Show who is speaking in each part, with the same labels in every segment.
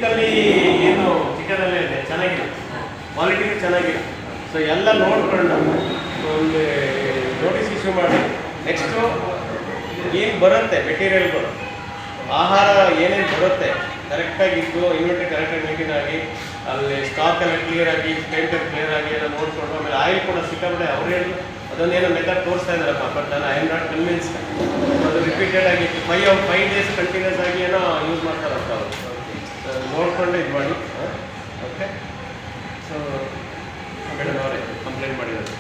Speaker 1: Basically ಏನು ಚಿಕನಲ್ಲೇ ಇದೆ, ಚೆನ್ನಾಗಿದೆ, ಕ್ವಾಲಿಟಿನೂ ಚೆನ್ನಾಗಿದೆ. ಸೊ ಎಲ್ಲ ನೋಡ್ಕೊಂಡು ಒಂದು ನೋಟಿಸ್ ಇಶ್ಯೂ ಮಾಡಿ ನೆಕ್ಸ್ಟು ಏನು ಬರುತ್ತೆ ಮೆಟೀರಿಯಲ್ಗಳು, ಆಹಾರ ಏನೇನು ಬರುತ್ತೆ ಕರೆಕ್ಟಾಗಿದ್ದು, ಇನ್ವೆಂಟ್ರಿ ಕರೆಕ್ಟಾಗಿ ಮೇಂಟೈನ್ ಆಗಿ, ಅಲ್ಲಿ ಸ್ಟಾಕ್ ಎಲ್ಲ ಕ್ಲಿಯರಾಗಿ, ಪೇಂಟರ್ ಕ್ಲಿಯರ್ ಆಗಿ ಎಲ್ಲ ನೋಡಿಕೊಂಡು, ಆಮೇಲೆ ಆಯಿಲ್ ಕೂಡ ಸಿಕ್ಕಾಬಿಟ್ಟೆ ಅವ್ರು ಹೇಳಿ ಅದೊಂದೇನೋ ಮೆಥಡ್ ತೋರಿಸ್ತಾ ಇದ್ದಾರಪ್ಪ. ಬಟ್ ನಾನು ಐ ಆಮ್ ನಾಟ್ ಕನ್ವಿನ್ಸ್ಡ್. ಅದು ರಿಪೀಟೆಡ್ ಆಗಿ 5 ಡೇಸ್ ಕಂಟಿನ್ಯೂಸ್ ಆಗಿ ಏನೋ ಯೂಸ್ ಮಾಡ್ತಾರಂತ ಅವರು. ನೋಡಿಕೊಂಡು ಇದು ಮಾಡಿ. ಓಕೆ, ಸೊ ಮೇಡಮ್ ಅವರೇ ಕಂಪ್ಲೇಂಟ್ ಮಾಡಿರೋದು.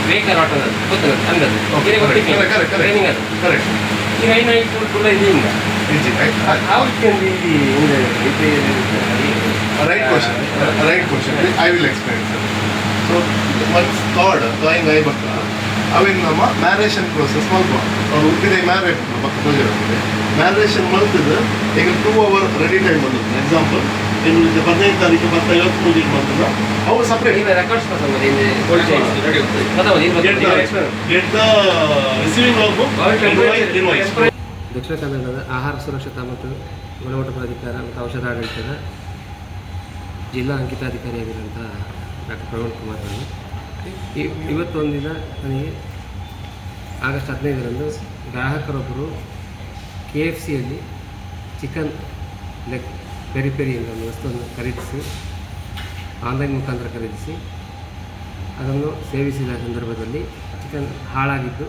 Speaker 2: ಬೇಕಾರ ಆಟೋದು ಗೊತ್ತಲ್ಲ ಅಂದದ್ದು ಟ್ರೈನಿಂಗ್ ಅದು ಕರೆಕ್ಟ್. ಈಗ ಐನೈಟು ಕೂಡ ಇದೆ ಹಿಂಗೆ
Speaker 3: Right question. I will explain, sir. So once thawing aybakka ಅವನ್ ನಮ್ಮ ಮ್ಯಾರೇಷನ್ ಪ್ರೋಸೆಸ್ ಮಲ್ಪುವ ಅವ್ರು ಹುಟ್ಟಿದ ಮ್ಯಾರೇಜ್ ಪಕ್ಕ ಪೂಜೆ ಮ್ಯಾರೇಷನ್ ಮಲ್ತದ ಈಗ 2 hour ರೆಡಿ ಟೈಮ್ ಬಂದದ್ದು. ಎಕ್ಸಾಂಪಲ್ ಈಗ 15 ತಾರೀಕು 10 ಪೂಜೆ ಮಾಡ್ತದ ಅವ್ರು ಸಪ್ರೇಟ್
Speaker 2: ರೆಕಾರ್ಡ್ಸ್
Speaker 4: ದಕ್ಷಿಣ ಕನ್ನಡದ ಆಹಾರ ಸುರಕ್ಷತಾ ಮತ್ತು ಗುಣಮಟ್ಟ ಪ್ರಾಧಿಕಾರ ಮತ್ತು ಔಷಧಾಡಳಿತದ ಜಿಲ್ಲಾ ಅಂಕಿತಾಧಿಕಾರಿಯಾಗಿರುವಂಥ ಡಾಕ್ಟರ್ ಪ್ರವೀಣ್ ಕುಮಾರ್ ಅವರು ಇವತ್ತೊಂದಿನ ನನಗೆ ಆಗಸ್ಟ್ 15ರಂದು ಗ್ರಾಹಕರೊಬ್ಬರು KFCಯಲ್ಲಿ ಚಿಕನ್ ಲೆಗ್ ಪೆರಿ ಪೆರಿ ಎಂಬ ಒಂದು ವಸ್ತುವನ್ನು ಖರೀದಿಸಿ ಆನ್ಲೈನ್ ಮುಖಾಂತರ ಖರೀದಿಸಿ ಅದನ್ನು ಸೇವಿಸಿದ ಸಂದರ್ಭದಲ್ಲಿ ಚಿಕನ್ ಹಾಳಾಗಿದ್ದು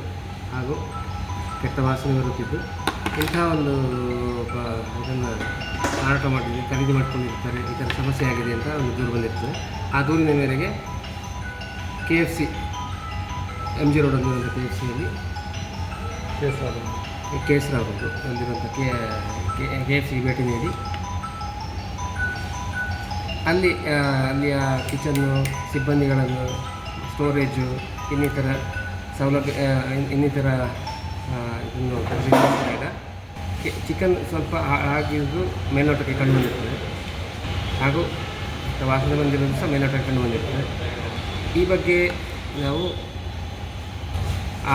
Speaker 4: ಹಾಗೂ ಕೆಟ್ಟ ವಾಸನೆ ಬರುತ್ತಿದ್ದು, ಇಂಥ ಒಂದು ಇದನ್ನು ಮಾರಾಟ ಮಾಡಿದ್ದು ಖರೀದಿ ಮಾಡ್ಕೊಂಡಿರ್ತಾರೆ, ಈ ಥರ ಸಮಸ್ಯೆ ಆಗಿದೆ ಅಂತ ಒಂದು ದೂರು ಬಂದಿರ್ತದೆ. ಆ ದೂರಿನ ಮೇರೆಗೆ KFC MG ರೋಡಲ್ಲಿರುವಂಥ KFCಯಲ್ಲಿ ಕೇಸರಾಬಂದು ಅಲ್ಲಿರುವಂಥ KFC ಭೇಟಿ ನೀಡಿ ಅಲ್ಲಿಯ ಕಿಚನ್ನು, ಸಿಬ್ಬಂದಿಗಳನ್ನು, ಸ್ಟೋರೇಜು, ಇನ್ನಿತರ ಸೌಲಭ್ಯ ಇನ್ನಿತರ ಇದನ್ನು ಪರಿಶೀಲಿಸಿದಾಗ ಚಿಕನ್ ಸ್ವಲ್ಪ ಆಗಿದ್ದು ಮೇಲ್ನೋಟಕ್ಕೆ ಕಂಡು ಬಂದಿರ್ತದೆ ಹಾಗೂ ವಾಸನೆ ಬಂದಿರೋದು ಸಹ ಮೇಲ್ನೋಟಕ್ಕೆ ಕಂಡು ಬಂದಿರ್ತದೆ. ಈ ಬಗ್ಗೆ ನಾವು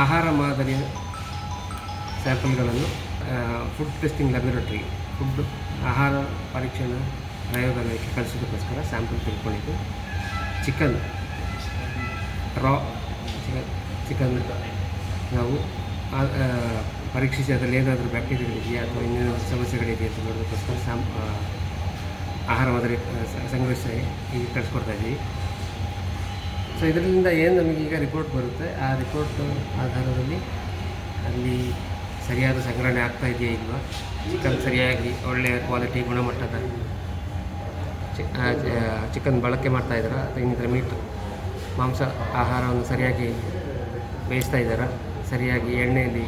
Speaker 4: ಆಹಾರ ಮಾದರಿಯ ಸ್ಯಾಂಪಲ್ಗಳನ್ನು ಫುಡ್ ಟೆಸ್ಟಿಂಗ್ ಲ್ಯಾಬೊರೇಟರಿ ಆಹಾರ ಪರೀಕ್ಷಣಾ ಪ್ರಯೋಗಾಲಯಕ್ಕೆ ಕಳಿಸೋದಕ್ಕೋಸ್ಕರ ಸ್ಯಾಂಪಲ್ ತಿಳ್ಕೊಂಡಿದ್ದು ಚಿಕನ್ ಚಿಕನ್ ನಾವು ಪರೀಕ್ಷಿಸಿ ಅದರಲ್ಲಿ ಏನಾದರೂ ಬ್ಯಾಕ್ಟೀರಿಯಾಗಳಿದೆಯಾ ಅಥವಾ ಇನ್ನೇನು ಸಮಸ್ಯೆಗಳಿದೆಯಾ ಅಂತ ನೋಡೋದಕ್ಕೋಸ್ಕರ ಆಹಾರ ಮಾದರಿ ಸಂಗ್ರಹಿಸಿ ಈಗ ಕಳಿಸ್ಕೊಡ್ತಾ ಇದ್ದೀವಿ. ಸೊ ಇದರಿಂದ ಏನು ನಮಗೀಗ ರಿಪೋರ್ಟ್ ಬರುತ್ತೆ, ಆ ರಿಪೋರ್ಟ್ ಆಧಾರದಲ್ಲಿ ಅಲ್ಲಿ ಸರಿಯಾದ ಸಂಗ್ರಹಣೆ ಆಗ್ತಾ ಇದೆಯಾ ಇಲ್ವಾ, ಚಿಕನ್ ಸರಿಯಾಗಿ ಒಳ್ಳೆಯ ಕ್ವಾಲಿಟಿ ಗುಣಮಟ್ಟದ ಚಿಕನ್ ಬಳಕೆ ಮಾಡ್ತಾ ಇದ್ದಾರಾ ಅಥವಾ ಇನ್ನಿತರ ಮೀಟ್ ಮಾಂಸ ಆಹಾರವನ್ನು ಸರಿಯಾಗಿ ಬೇಯಿಸ್ತಾ ಇದ್ದಾರಾ, ಸರಿಯಾಗಿ ಎಣ್ಣೆಯಲ್ಲಿ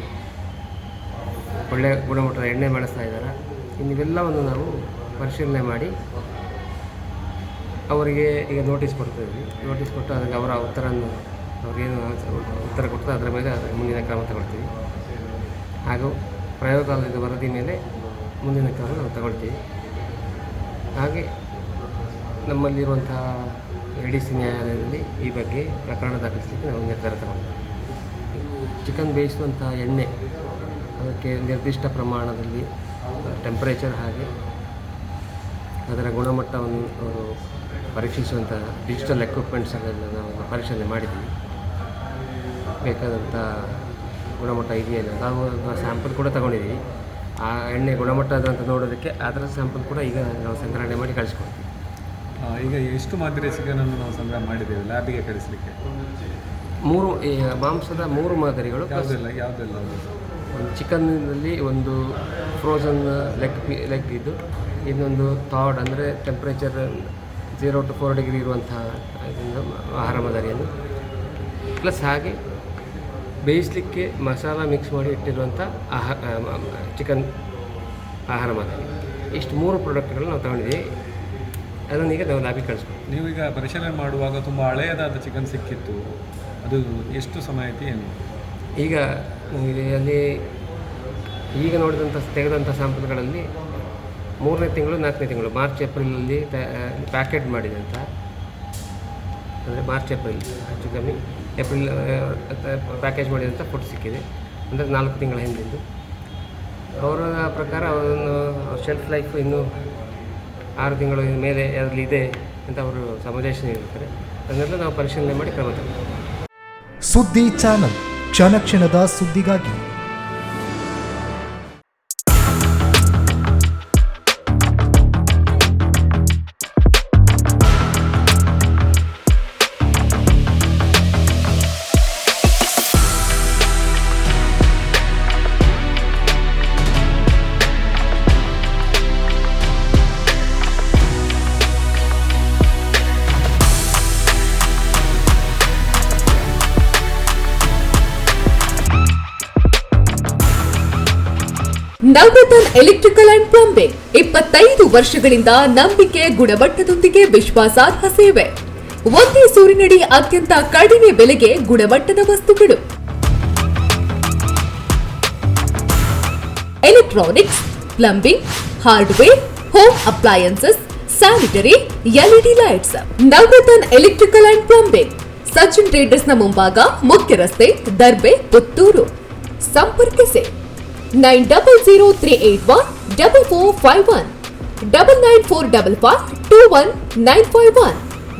Speaker 4: ಒಳ್ಳೆಯ ಗುಣಮಟ್ಟದ ಎಣ್ಣೆ ಬಳಸ್ತಾ ಇದ್ದಾರಾ, ಇನ್ನಿವೆಲ್ಲವನ್ನು ನಾವು ಪರಿಶೀಲನೆ ಮಾಡಿ ಅವರಿಗೆ ಈಗ ನೋಟಿಸ್ ಕೊಡ್ತಾಯಿದ್ವಿ. ನೋಟಿಸ್ ಕೊಟ್ಟು ಅದಕ್ಕೆ ಅವರ ಅವ್ರಿಗೇನು ಉತ್ತರ ಕೊಡ್ತಾ ಅದರ ಮೇಲೆ ಮುಂದಿನ ಕ್ರಮ ತಗೊಳ್ತೀವಿ. ಹಾಗೂ ಪ್ರಯೋಗಾಲಯದ ವರದಿ ಮೇಲೆ ಮುಂದಿನ ಕ್ರಮ ನಾವು ತಗೊಳ್ತೀವಿ. ಹಾಗೆ ನಮ್ಮಲ್ಲಿರುವಂತಹ ADC ನ್ಯಾಯಾಲಯದಲ್ಲಿ ಈ ಬಗ್ಗೆ ಪ್ರಕರಣ ದಾಖಲಿಸಲಿಕ್ಕೆ ನಾವು ನಿರ್ಧಾರ ತಗೊಂಡಿದ್ದೀವಿ. ಚಿಕನ್ ಬೇಯಿಸುವಂಥ ಎಣ್ಣೆ ಅದಕ್ಕೆ ನಿರ್ದಿಷ್ಟ ಪ್ರಮಾಣದಲ್ಲಿ ಟೆಂಪರೇಚರ್ ಹಾಗೆ ಅದರ ಗುಣಮಟ್ಟವನ್ನು ಅವರು ಪರೀಕ್ಷಿಸುವಂಥ ಡಿಜಿಟಲ್ ಎಕ್ವಿಪ್ಮೆಂಟ್ಸನ್ನೆಲ್ಲ ನಾವು ಪರಿಶೀಲನೆ ಮಾಡಿದ್ದೀವಿ. ಬೇಕಾದಂಥ ಗುಣಮಟ್ಟ ಇದೆಯಲ್ಲ ನಾವು ಸ್ಯಾಂಪಲ್ ಕೂಡ ತಗೊಂಡಿದ್ದೀವಿ. ಆ ಎಣ್ಣೆ ಗುಣಮಟ್ಟ ಅಂತ ನೋಡೋದಕ್ಕೆ ಅದರ ಸ್ಯಾಂಪಲ್ ಕೂಡ ಈಗ ನಾವು ಸಂಗ್ರಹಣೆ ಮಾಡಿ ಕಳಿಸ್ಕೊಡ್ತೀವಿ.
Speaker 5: ಈಗ ಎಷ್ಟು ಮಾದರಿ ಚಿಕನನ್ನು ನಾವು ಸಂಗ್ರಹ ಮಾಡಿದ್ದೇವೆ ಲ್ಯಾಬಿಗೆ ಕಳಿಸಲಿಕ್ಕೆ?
Speaker 4: ಮಾಂಸದ 3 ಮಾದರಿಗಳು.
Speaker 5: ಯಾವುದೆಲ್ಲ?
Speaker 4: ಒಂದು ಚಿಕನ್ನಲ್ಲಿ ಒಂದು ಫ್ರೋಝನ್ ಲೆಗ್ ಇದ್ದು, ಇನ್ನೊಂದು ಥಾಡ್ ಅಂದರೆ ಟೆಂಪ್ರೇಚರ್ 0 to 4 ಡಿಗ್ರಿ ಇರುವಂತಹ ಆಹಾರ ಮಾದರಿಯನ್ನು, ಪ್ಲಸ್ ಹಾಗೆ ಬೇಯಿಸಲಿಕ್ಕೆ ಮಸಾಲ ಮಿಕ್ಸ್ ಮಾಡಿ ಇಟ್ಟಿರುವಂಥ ಚಿಕನ್ ಆಹಾರ ಮಾದರಿ. ಇಷ್ಟು 3 ಪ್ರಾಡಕ್ಟ್ಗಳು ನಾವು ತಗೊಂಡಿದ್ದೀವಿ. ಅದನ್ನೀಗ ನಾವು ಲ್ಯಾಬಿಗೆ ಕಳಿಸ್ಬೋದು.
Speaker 5: ನೀವೀಗ ಪರಿಶೀಲನೆ ಮಾಡುವಾಗ ತುಂಬ ಹಳೆಯದಾದ ಚಿಕನ್ ಸಿಕ್ಕಿತ್ತು, ಅದು ಎಷ್ಟು ಸಮಯ ಆಯಿತು ಏನು?
Speaker 4: ಈಗ ಅಲ್ಲಿ ಈಗ ತೆಗೆದಂಥ ಸ್ಯಾಂಪಲ್ಗಳಲ್ಲಿ 3ನೇ ತಿಂಗಳು 4ನೇ ತಿಂಗಳು ಮಾರ್ಚ್ ಏಪ್ರಿಲಲ್ಲಿ ಪ್ಯಾಕೆಟ್ ಮಾಡಿದಂಥ ಅಂದರೆ ಮಾರ್ಚ್ ಏಪ್ರಿಲ್ ಹೆಚ್ಚು ಕಮ್ಮಿ ಏಪ್ರಿಲ್ ಪ್ಯಾಕೇಜ್ ಮಾಡಿದಂಥ ಫುಡ್ ಸಿಕ್ಕಿದೆ, ಅಂದರೆ 4 ತಿಂಗಳ ಹಿಂದಿಂದು. ಅವರ ಪ್ರಕಾರ ಅದನ್ನು ಶೆಲ್ಫ್ ಲೈಫ್ ಇನ್ನೂ 6 ತಿಂಗಳ ಮೇಲೆ ಅದರಲ್ಲಿ ಇದೆ ಅಂತ ಅವರು ಸಮಾಲೋಚನೆ ನೀಡುತ್ತಾರೆ. ಅದನ್ನೆಲ್ಲ ನಾವು ಪರಿಶೀಲನೆ ಮಾಡಿ ಕ್ರಮ ತಗೊಳ್ತೀವಿ.
Speaker 6: ಸುದ್ದಿ ಚಾನಲ್, ಕ್ಷಣ ಕ್ಷಣದ ಸುದ್ದಿಗಾಗಿ.
Speaker 7: ನವರತ್ನ ಎಲೆಕ್ಟ್ರಿಕಲ್ ಅಂಡ್ ಪ್ಲಂಬಿಂಗ್ 25 ವರ್ಷಗಳಿಂದ ನಂಬಿಕೆ, ಗುಣಮಟ್ಟದೊಂದಿಗೆ ವಿಶ್ವಾಸಾರ್ಹ ಸೇವೆ. ಒಂದೇ ಸೂರಿನಡಿ ಅತ್ಯಂತ ಕಡಿಮೆ ಬೆಲೆಗೆ ಗುಣಮಟ್ಟದ ವಸ್ತುಗಳು, electronics, plumbing, hardware, home appliances, sanitary, LED lights. Navaratna electrical and plumbing, Sachin ಟ್ರೇಡರ್ಸ್ನ ಮುಂಭಾಗ, ಮುಖ್ಯ ರಸ್ತೆ, ದರ್ಬೆ, ಪುತ್ತೂರು. ಸಂಪರ್ಕಿಸಿ 9003814451 994552191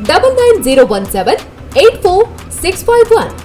Speaker 7: 990178461.